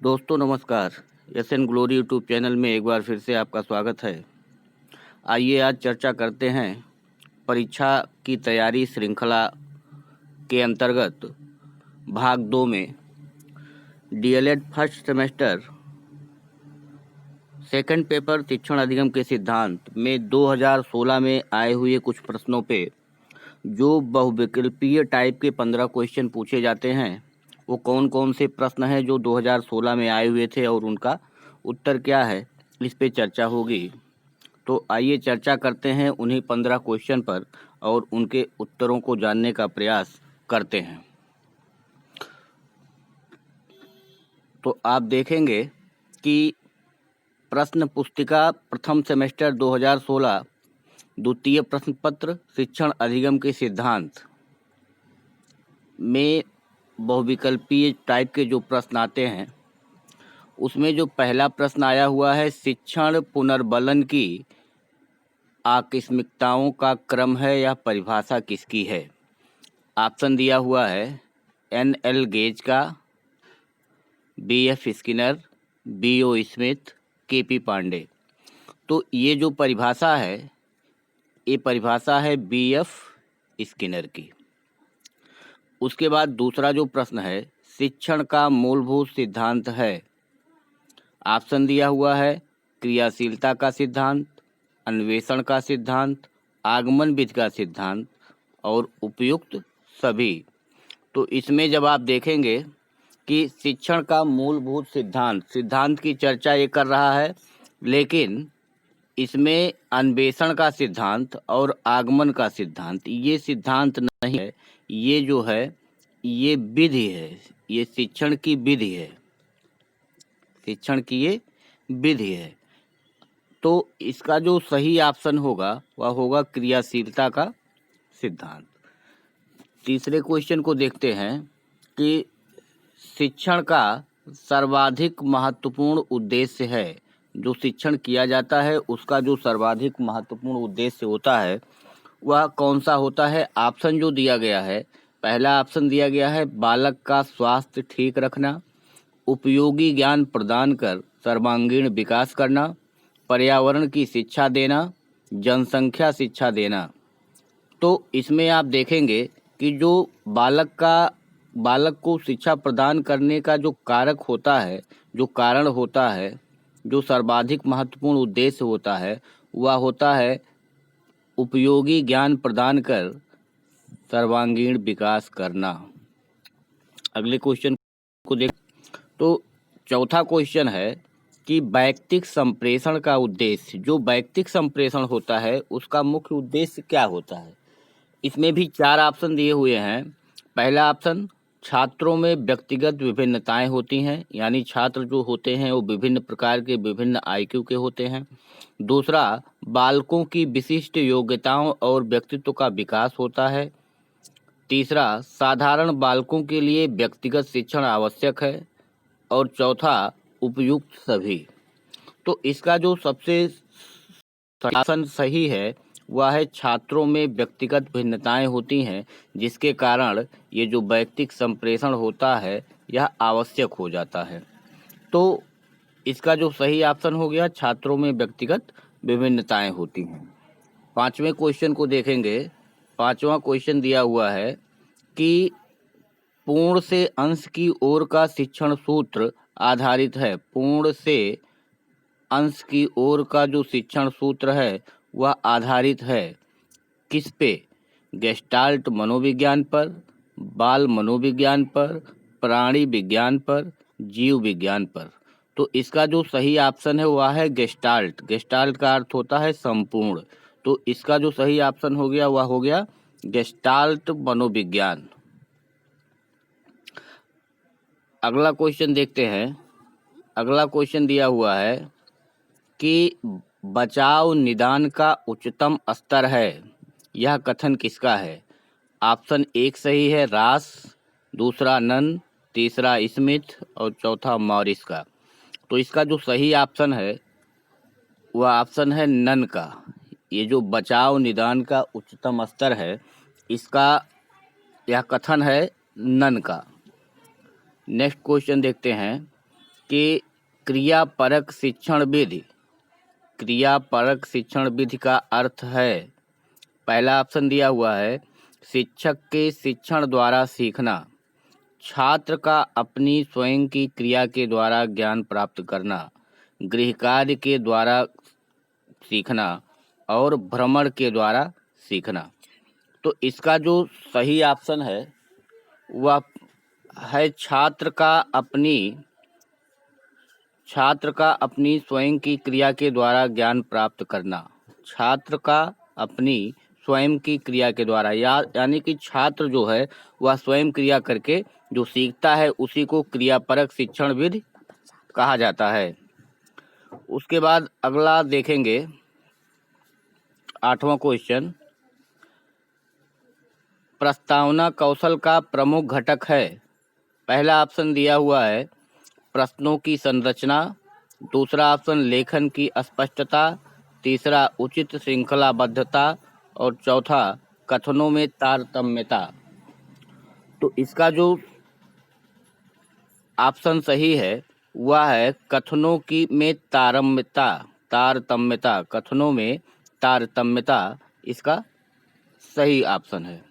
दोस्तों नमस्कार। SN glory YouTube channel में एक बार फिर से आपका स्वागत है। आइए आज चर्चा करते हैं परीक्षा की तैयारी श्रृंखला के अंतर्गत भाग 2 में DElEd first semester second paper शिक्षण अधिगम के सिद्धांत में 2016 में आए हुए कुछ प्रश्नों पे जो बहुविकल्पीय टाइप के 15 क्वेश्चन पूछे जाते हैं, वो कौन कौन से प्रश्न हैं जो 2016 में आए हुए थे और उनका उत्तर क्या है, इस पे चर्चा होगी। तो आइए चर्चा करते हैं उन्हीं 15 क्वेश्चन पर और उनके उत्तरों को जानने का प्रयास करते हैं। तो आप देखेंगे कि प्रश्न पुस्तिका प्रथम सेमेस्टर 2016 द्वितीय प्रश्न पत्र शिक्षण अधिगम के सिद्धांत में बहुविकल्पीय टाइप के जो प्रश्न आते हैं, उसमें जो पहला प्रश्न आया हुआ है, शिक्षण पुनर्बलन की आकस्मिकताओं का क्रम है या परिभाषा किसकी है। ऑप्शन दिया हुआ है एन.एल. गेज का, B F. Skinner, B O. Smith, K P. Pandey. तो ये जो परिभाषा है, ये परिभाषा है बी.एफ. स्किनर की। उसके बाद दूसरा जो प्रश्न है, शिक्षण का मूलभूत सिद्धांत है। ऑप्शन दिया हुआ है क्रियाशीलता का सिद्धांत, अन्वेषण का सिद्धांत, आगमन विधि का सिद्धांत और उपयुक्त सभी। तो इसमें जब आप देखेंगे कि शिक्षण का मूलभूत सिद्धांत की चर्चा ये कर रहा है, लेकिन इसमें अन्वेषण का सिद्धांत और आगमन का सिद्धांत, ये सिद्धांत नहीं है, ये जो है ये विधि है, ये शिक्षण की विधि है, शिक्षण की ये विधि है। तो इसका जो सही ऑप्शन होगा वह होगा क्रियाशीलता का सिद्धांत। तीसरे क्वेश्चन को देखते हैं कि शिक्षण का सर्वाधिक महत्वपूर्ण उद्देश्य है। जो शिक्षण किया जाता है उसका जो सर्वाधिक महत्वपूर्ण उद्देश्य होता है वह कौन सा होता है। ऑप्शन जो दिया गया है, पहला ऑप्शन दिया गया है बालक का स्वास्थ्य ठीक रखना, उपयोगी ज्ञान प्रदान कर सर्वांगीण विकास करना, पर्यावरण की शिक्षा देना, जनसंख्या शिक्षा देना। तो इसमें आप देखेंगे कि जो बालक को शिक्षा प्रदान करने का जो कारक होता है, जो कारण होता है, जो सर्वाधिक महत्वपूर्ण उद्देश्य होता है, वह होता है उपयोगी ज्ञान प्रदान कर सर्वांगीण विकास करना। अगले क्वेश्चन को देख तो चौथा क्वेश्चन है कि वैयक्तिक संप्रेषण का उद्देश्य, जो वैयक्तिक संप्रेषण होता है उसका मुख्य उद्देश्य क्या होता है। इसमें भी 4 ऑप्शन दिए हुए हैं। पहला ऑप्शन, छात्रों में व्यक्तिगत विभिन्नताएं होती हैं, यानी छात्र जो होते हैं वो विभिन्न प्रकार के विभिन्न आईक्यू के होते हैं। दूसरा, बालकों की विशिष्ट योग्यताओं और व्यक्तित्व का विकास होता है। तीसरा, साधारण बालकों के लिए व्यक्तिगत शिक्षण आवश्यक है। और चौथा, उपयुक्त सभी। तो इसका जो सबसे ऑप्शन सही है वह है छात्रों में व्यक्तिगत भिन्नताएं होती हैं, जिसके कारण ये जो वैयक्तिक संप्रेषण होता है यह आवश्यक हो जाता है। तो इसका जो सही ऑप्शन हो गया, छात्रों में व्यक्तिगत विभिन्नताएं होती हैं। पांचवें क्वेश्चन को देखेंगे। पांचवा क्वेश्चन दिया हुआ है कि पूर्ण से अंश की ओर का शिक्षण सूत्र आधारित है। पूर्ण से अंश की ओर का जो शिक्षण सूत्र है वह आधारित है किस पे? गेस्टाल्ट मनोविज्ञान पर, बाल मनोविज्ञान पर, प्राणी विज्ञान पर, जीव विज्ञान पर। तो इसका जो सही ऑप्शन है वह है गेस्टाल्ट। गेस्टाल्ट का अर्थ होता है संपूर्ण। तो इसका जो सही ऑप्शन हो गया वह हो गया गेस्टाल्ट मनोविज्ञान। अगला क्वेश्चन देखते हैं। अगला क्वेश्चन दिया हुआ है कि बचाव निदान का उच्चतम स्तर है, यह कथन किसका है। ऑप्शन 1 सही है रास, दूसरा नन, तीसरा स्मिथ और चौथा मॉरिस का। तो इसका जो सही ऑप्शन है वह ऑप्शन है नन का। ये जो बचाव निदान का उच्चतम स्तर है, इसका यह कथन है नन का। नेक्स्ट क्वेश्चन देखते हैं कि क्रियापरक शिक्षण विधि, क्रियापरक शिक्षण विधि का अर्थ है, पहला ऑप्शन दिया हुआ है शिक्षक के शिक्षण द्वारा सीखना, छात्र का अपनी स्वयं की क्रिया के द्वारा ज्ञान प्राप्त करना, गृह कार्य के द्वारा सीखना और भ्रमण के द्वारा सीखना। तो इसका जो सही ऑप्शन है वह है छात्र का अपनी स्वयं की क्रिया के द्वारा ज्ञान प्राप्त करना, छात्र का अपनी स्वयं की क्रिया के द्वारा, यानी कि छात्र जो है वह स्वयं क्रिया करके जो सीखता है उसी को क्रियापरक शिक्षण विधि कहा जाता है। उसके बाद अगला देखेंगे 8वां क्वेश्चन, प्रस्तावना कौशल का प्रमुख घटक है। पहला ऑप्शन दिया हुआ है प्रश्नों की संरचना, दूसरा ऑप्शन लेखन की स्पष्टता, तीसरा उचित श्रृंखलाबद्धता और चौथा कथनों में तारतम्यता। तो इसका जो ऑप्शन सही है वह है कथनों की में तारतम्यता, कथनों में तारतम्यता इसका सही ऑप्शन है।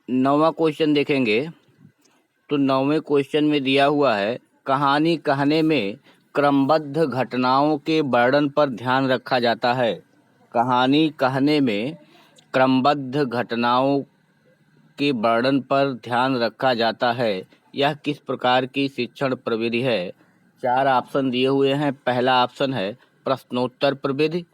9वां क्वेश्चन देखेंगे तो 9वें क्वेश्चन में दिया हुआ है कहानी कहने में क्रमबद्ध घटनाओं के वर्णन पर ध्यान रखा जाता है। कहानी कहने में क्रमबद्ध घटनाओं के वर्णन पर ध्यान रखा जाता है, यह किस प्रकार की शिक्षण प्रविधि है। 4 ऑप्शन दिए हुए हैं। पहला ऑप्शन है प्रश्नोत्तर प्रविधि,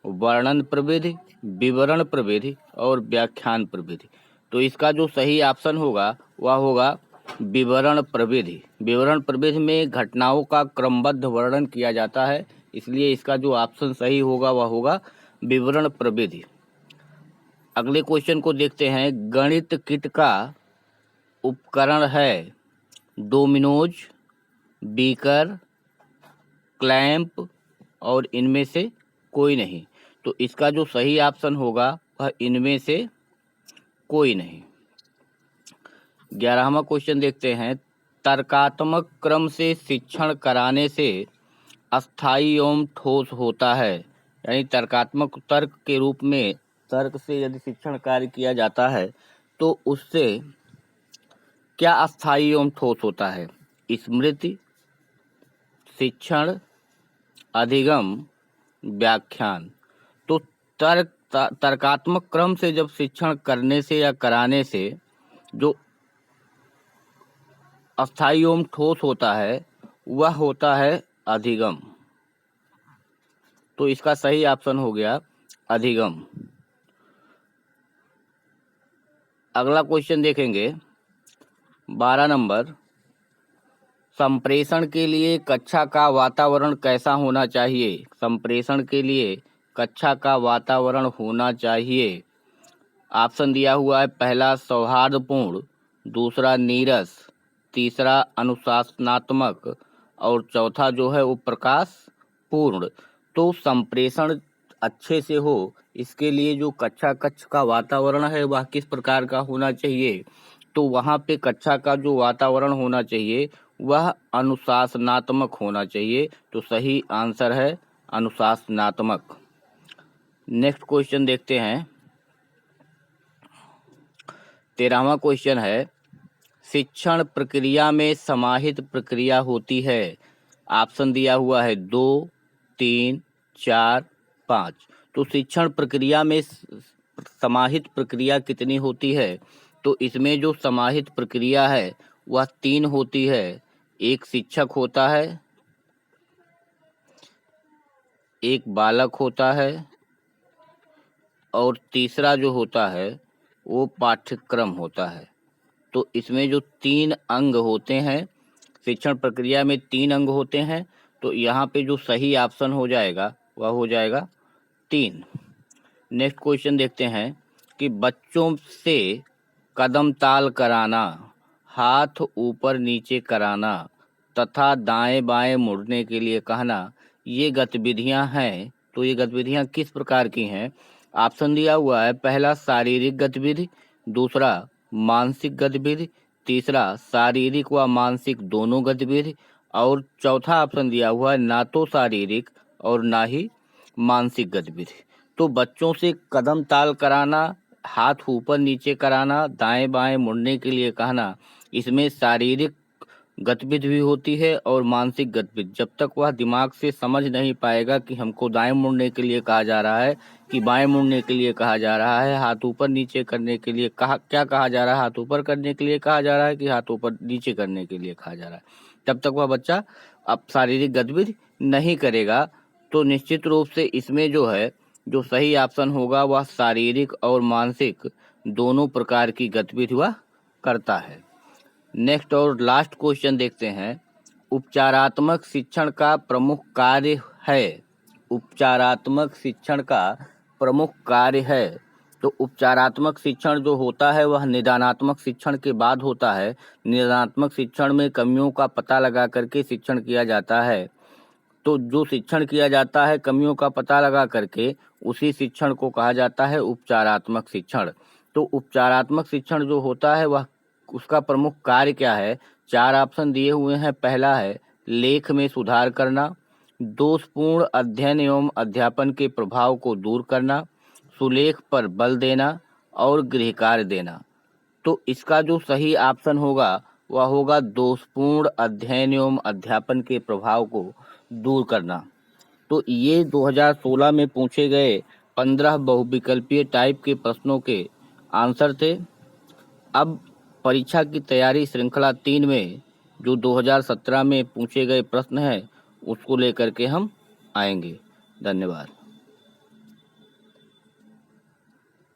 वर्णन प्रविधि, विवरण प्रविधि और व्याख्यान प्रविधि। तो इसका जो सही ऑप्शन होगा वह होगा विवरण प्रविधि। विवरण प्रविधि में घटनाओं का क्रमबद्ध वर्णन किया जाता है, इसलिए इसका जो ऑप्शन सही होगा वह होगा विवरण प्रविधि। अगले क्वेश्चन को देखते हैं, गणित किट का उपकरण है डोमिनोज, बीकर, क्लैंप और इनमें से कोई नहीं। तो इसका जो सही ऑप्शन होगा वह इनमें से कोई नहीं। 11वां क्वेश्चन देखते हैं, तर्कात्मक क्रम से शिक्षण कराने से अस्थायी एवं ठोस होता है। यानी तर्कात्मक तर्क के रूप में तर्क से यदि शिक्षण कार्य किया जाता है तो उससे क्या अस्थायी एवं ठोस होता है। स्मृति, शिक्षण, अधिगम, व्याख्यान। तो तर्कात्मक क्रम से जब शिक्षण करने से या कराने से जो अस्थायी एवं ठोस होता है वह होता है अधिगम। तो इसका सही ऑप्शन हो गया अधिगम। अगला क्वेश्चन देखेंगे 12 नंबर, संप्रेषण के लिए कक्षा का वातावरण कैसा होना चाहिए। संप्रेषण के लिए कक्षा का वातावरण होना चाहिए। ऑप्शन दिया हुआ है पहला सौहार्दपूर्ण, दूसरा नीरस, तीसरा अनुशासनात्मक और चौथा जो है वो प्रकाश पूर्ण। तो संप्रेषण अच्छे से हो इसके लिए जो कक्ष का वातावरण है वह किस प्रकार का होना चाहिए। तो वहाँ पे कक्षा का जो वातावरण होना चाहिए वह अनुशासनात्मक होना चाहिए। तो सही आंसर है अनुशासनात्मक। नेक्स्ट क्वेश्चन देखते हैं, 13वां क्वेश्चन है, शिक्षण प्रक्रिया में समाहित प्रक्रिया होती है। ऑप्शन दिया हुआ है 2, 3, 4, 5। तो शिक्षण प्रक्रिया में समाहित प्रक्रिया कितनी होती है। तो इसमें जो समाहित प्रक्रिया है वह 3 होती है। एक शिक्षक होता है, एक बालक होता है और तीसरा जो होता है वो पाठ्यक्रम होता है। तो इसमें जो 3 अंग होते हैं, शिक्षण प्रक्रिया में 3 अंग होते हैं। तो यहाँ पे जो सही ऑप्शन हो जाएगा वह हो जाएगा 3। नेक्स्ट क्वेश्चन देखते हैं कि बच्चों से कदम ताल कराना, हाथ ऊपर नीचे कराना तथा दाएं बाएं मुड़ने के लिए कहना, ये गतिविधियां हैं। तो ये गतिविधियां किस प्रकार की हैं। ऑप्शन दिया हुआ है पहला शारीरिक गतिविधि, दूसरा मानसिक गतिविधि, तीसरा शारीरिक व मानसिक दोनों गतिविधि, और चौथा ऑप्शन दिया हुआ है ना तो शारीरिक और ना ही मानसिक गतिविधि। तो बच्चों से कदम ताल कराना, हाथ ऊपर नीचे कराना, दाएं बाएं मुड़ने के लिए कहना, इसमें शारीरिक गतिविधि भी होती है और मानसिक गतिविधि। जब तक वह दिमाग से समझ नहीं पाएगा कि हमको दाएं मुड़ने के लिए कहा जा रहा है कि बाएं मुड़ने के लिए कहा जा रहा है, हाथ ऊपर नीचे करने के लिए क्या कहा जा रहा है, हाथ ऊपर करने के लिए कहा जा रहा है कि हाथ ऊपर नीचे करने के लिए कहा जा रहा है, तब तक वह बच्चा अब शारीरिक गतिविधि नहीं करेगा। तो निश्चित रूप से इसमें जो है जो सही ऑप्शन होगा वह शारीरिक और मानसिक दोनों प्रकार की गतिविधि वह करता है। नेक्स्ट और लास्ट क्वेश्चन देखते हैं। उपचारात्मक शिक्षण का प्रमुख कार्य है। उपचारात्मक शिक्षण का प्रमुख कार्य है। तो उपचारात्मक शिक्षण जो होता है वह निदानात्मक शिक्षण के बाद होता है। निदानात्मक शिक्षण में कमियों का पता लगा करके शिक्षण किया जाता है। तो जो शिक्षण किया जाता है कमियों का पता लगा करके, उसी शिक्षण को कहा जाता है उपचारात्मक शिक्षण। तो उपचारात्मक शिक्षण जो होता है वह उसका प्रमुख कार्य क्या है? 4 ऑप्शन दिए हुए हैं। पहला है लेख में सुधार करना, दोषपूर्ण अध्ययन एवं अध्यापन के प्रभाव को दूर करना, सुलेख पर बल देना और गृह कार्य देना। तो इसका जो सही ऑप्शन होगा वह होगा दोषपूर्ण अध्ययन एवं अध्यापन के प्रभाव को दूर करना। तो ये 2016 में पूछे गए 15 बहुविकल्पीय टाइप के प्रश्नों के आंसर थे। अब परीक्षा की तैयारी श्रृंखला 3 में जो 2017 में पूछे गए प्रश्न हैं उसको लेकर के हम आएंगे। धन्यवाद।